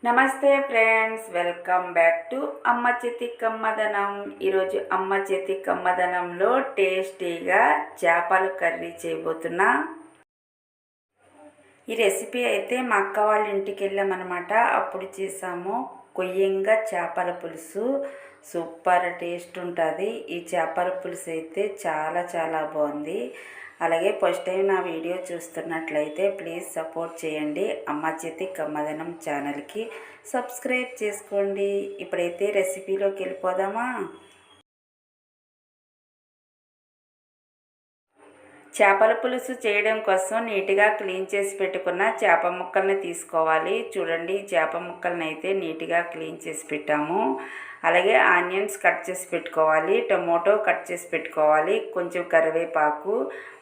నమస్తే friends, welcome back to అమ్మ చేతి కమ్మదనం. ఈరోజు అమ్మ చేతి కమ్మదనంలో టేస్టీగా చేపల కర్రీ చేయబోతున్నా. ఈ రెసిపీ అయితే మా అక్క వాళ్ళ ఇంటికి వెళ్ళామన్నమాట. అప్పుడు చేసాము. కొయ్యంగా చేపల పులుసు సూపర్ టేస్ట్ ఉంటుంది. ఈ చేపల పులుసు అయితే చాలా చాలా బాగుంది. అలాగే ఫస్ట్ టైం నా వీడియో చూస్తున్నట్లయితే ప్లీజ్ సపోర్ట్ చేయండి. అమ్మ చేతి కమ్మదనం ఛానల్కి సబ్స్క్రైబ్ చేసుకోండి. ఇప్పుడైతే రెసిపీలోకి వెళ్ళిపోదామా. చేపల పులుసు చేయడం కోసం నీట్గా క్లీన్ చేసి పెట్టుకున్న చేప ముక్కల్ని తీసుకోవాలి. చూడండి, చేప ముక్కల్ని అయితే నీట్గా క్లీన్ చేసి పెట్టాము. అలాగే ఆనియన్స్ కట్ చేసి పెట్టుకోవాలి, టమోటో కట్ చేసి పెట్టుకోవాలి, కొంచెం కరివేపాకు,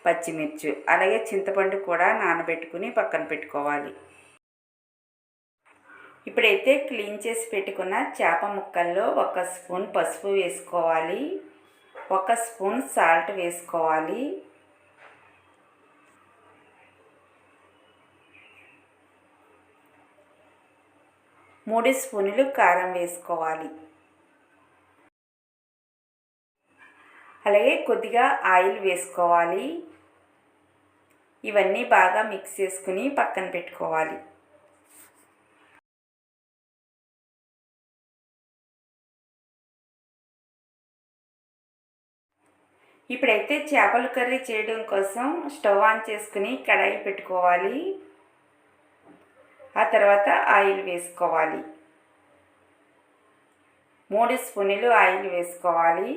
పచ్చిమిర్చి, అలాగే చింతపండు కూడా నానబెట్టుకుని పక్కన పెట్టుకోవాలి. ఇప్పుడైతే క్లీన్ చేసి పెట్టుకున్న చేప ముక్కల్లో 1 స్పూన్ పసుపు వేసుకోవాలి, 1 స్పూన్ సాల్ట్ వేసుకోవాలి, 3 స్పూన్లు కారం వేసుకోవాలి. అలాగే కొద్దిగా ఆయిల్ వేసుకోవాలి. ఇవన్నీ బాగా మిక్స్ చేసుకుని పక్కన పెట్టుకోవాలి. ఇప్పుడైతే చేపల కర్రీ చేయడం కోసం స్టవ్ ఆన్ చేసుకుని కడాయి పెట్టుకోవాలి. ఆ తర్వాత ఆయిల్ వేసుకోవాలి. 3 స్పూన్లు ఆయిల్ వేసుకోవాలి.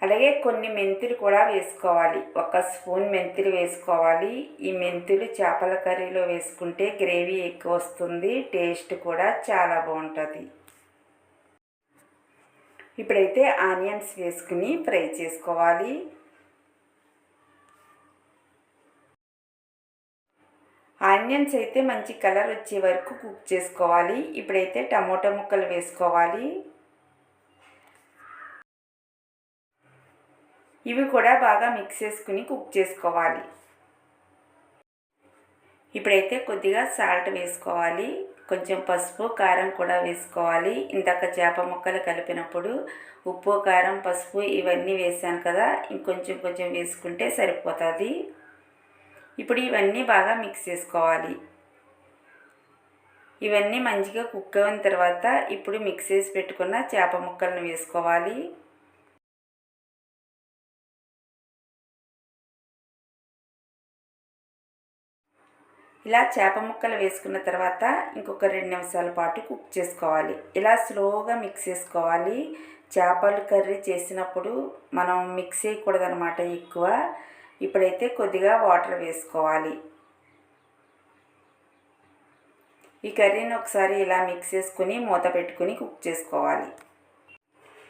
అలాగే కొన్ని మెంతులు కూడా వేసుకోవాలి. 1 స్పూన్ మెంతులు వేసుకోవాలి. ఈ మెంతులు చేపల కర్రీలో వేసుకుంటే గ్రేవీ ఎక్కువ వస్తుంది, టేస్ట్ కూడా చాలా బాగుంటుంది. ఇప్పుడైతే ఆనియన్స్ వేసుకుని ఫ్రై చేసుకోవాలి. ఆనియన్స్ అయితే మంచి కలర్ వచ్చే వరకు కుక్ చేసుకోవాలి. ఇప్పుడైతే టమోటా ముక్కలు వేసుకోవాలి. ఇవి కూడా బాగా మిక్స్ చేసుకుని కుక్ చేసుకోవాలి. ఇప్పుడైతే కొద్దిగా సాల్ట్ వేసుకోవాలి, కొంచెం పసుపు కారం కూడా వేసుకోవాలి. ఇందాక చేప ముక్కలు కలిపినప్పుడు ఉప్పు కారం పసుపు ఇవన్నీ వేసాను కదా, ఇంకొంచెం వేసుకుంటే సరిపోతుంది. ఇప్పుడు ఇవన్నీ బాగా మిక్స్ చేసుకోవాలి. ఇవన్నీ మంచిగా కుక్ అయిన తర్వాత ఇప్పుడు మిక్స్ చేసి పెట్టుకున్న చేప ముక్కలను వేసుకోవాలి. ఇలా చేప ముక్కలు వేసుకున్న తర్వాత ఇంకొక 2 నిమిషాల పాటు కుక్ చేసుకోవాలి. ఇలా స్లోగా మిక్స్ చేసుకోవాలి. చేపల కర్రీ చేసినప్పుడు మనం మిక్స్ చేయకూడదనమాట ఎక్కువ. ఇప్పుడైతే కొద్దిగా వాటర్ వేసుకోవాలి. ఈ కర్రీని ఒకసారి ఇలా మిక్స్ చేసుకుని మూత పెట్టుకుని కుక్ చేసుకోవాలి.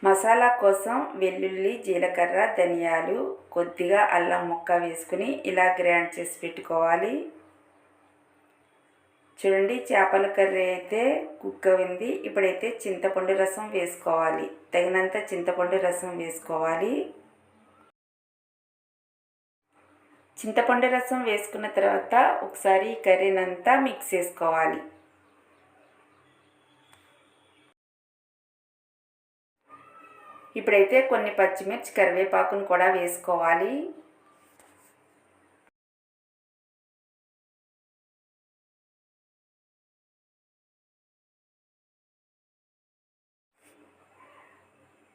మసాలా కోసం వెల్లుల్లి, జీలకర్ర, ధనియాలు, కొద్దిగా అల్లం ముక్క వేసుకుని ఇలా గ్రైండ్ చేసి పెట్టుకోవాలి. చూడండి, చేపల కర్రీ అయితే కుక్ అయింది. ఇప్పుడైతే చింతపండు రసం వేసుకోవాలి. తగినంత చింతపండు రసం వేసుకోవాలి. చింతపండు రసం వేసుకున్న తర్వాత ఒకసారి కర్రీని అంతా మిక్స్ చేసుకోవాలి. ఇప్పుడైతే కొన్ని పచ్చిమిర్చి కరివేపాకును కూడా వేసుకోవాలి.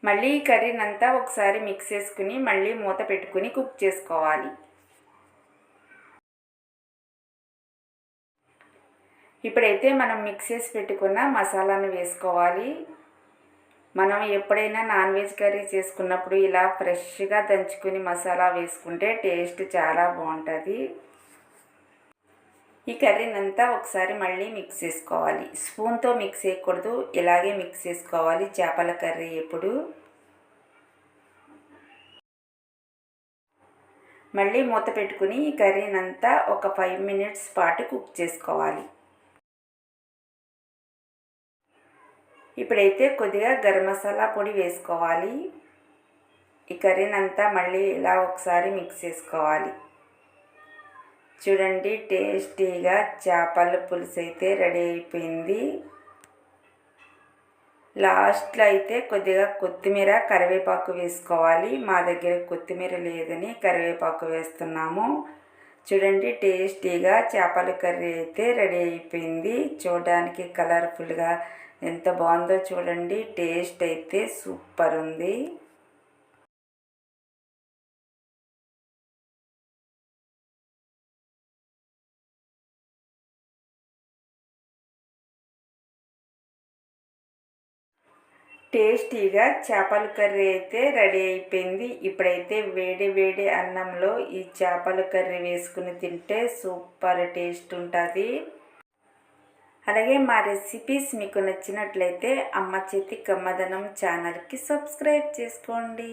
మళ్ళీ ఈ కర్రీని అంతా ఒకసారి మిక్స్ చేసుకుని మళ్ళీ మూత పెట్టుకుని కుక్ చేసుకోవాలి. ఇప్పుడైతే మనం మిక్స్ చేసి పెట్టుకున్న మసాలాను వేసుకోవాలి. మనం ఎప్పుడైనా నాన్ వెజ్ కర్రీ చేసుకున్నప్పుడు ఇలా ఫ్రెష్గా దంచుకుని మసాలా వేసుకుంటే టేస్ట్ చాలా బాగుంటుంది. ఈ కర్రీని అంతా ఒకసారి మళ్ళీ మిక్స్ చేసుకోవాలి. స్పూన్తో మిక్స్ చేయకూడదు, ఇలాగే మిక్స్ చేసుకోవాలి చేపల కర్రీ ఎప్పుడు. మళ్ళీ మూత పెట్టుకుని ఈ కర్రీని అంతా ఒక 5 మినిట్స్ పాటు కుక్ చేసుకోవాలి. ఇప్పుడైతే కొద్దిగా గరం మసాలా పొడి వేసుకోవాలి. ఈ కర్రీని అంతా మళ్ళీ ఇలా ఒకసారి మిక్స్ చేసుకోవాలి. చూడండి, టేస్టీగా చేపల పులుసు అయితే రెడీ అయిపోయింది. లాస్ట్లో అయితే కొద్దిగా కొత్తిమీర కరివేపాకు వేసుకోవాలి. మా దగ్గర కొత్తిమీర లేదని కరివేపాకు వేస్తున్నాము. చూడండి, టేస్టీగా చేపల కర్రీ అయితే రెడీ అయిపోయింది. చూడడానికి కలర్ఫుల్గా ఎంత బాగుందో చూడండి. టేస్ట్ అయితే సూపర్ ఉంది. టేస్టీగా చేపల కర్రీ అయితే రెడీ అయిపోయింది. ఇప్పుడైతే వేడి వేడి అన్నంలో ఈ చేపల కర్రీ వేసుకుని తింటే సూపర్ టేస్ట్ ఉంటుంది. అలాగే మా రెసిపీస్ మీకు నచ్చినట్లయితే అమ్మ చేతి కమ్మదనం ఛానల్కి సబ్స్క్రైబ్ చేసుకోండి.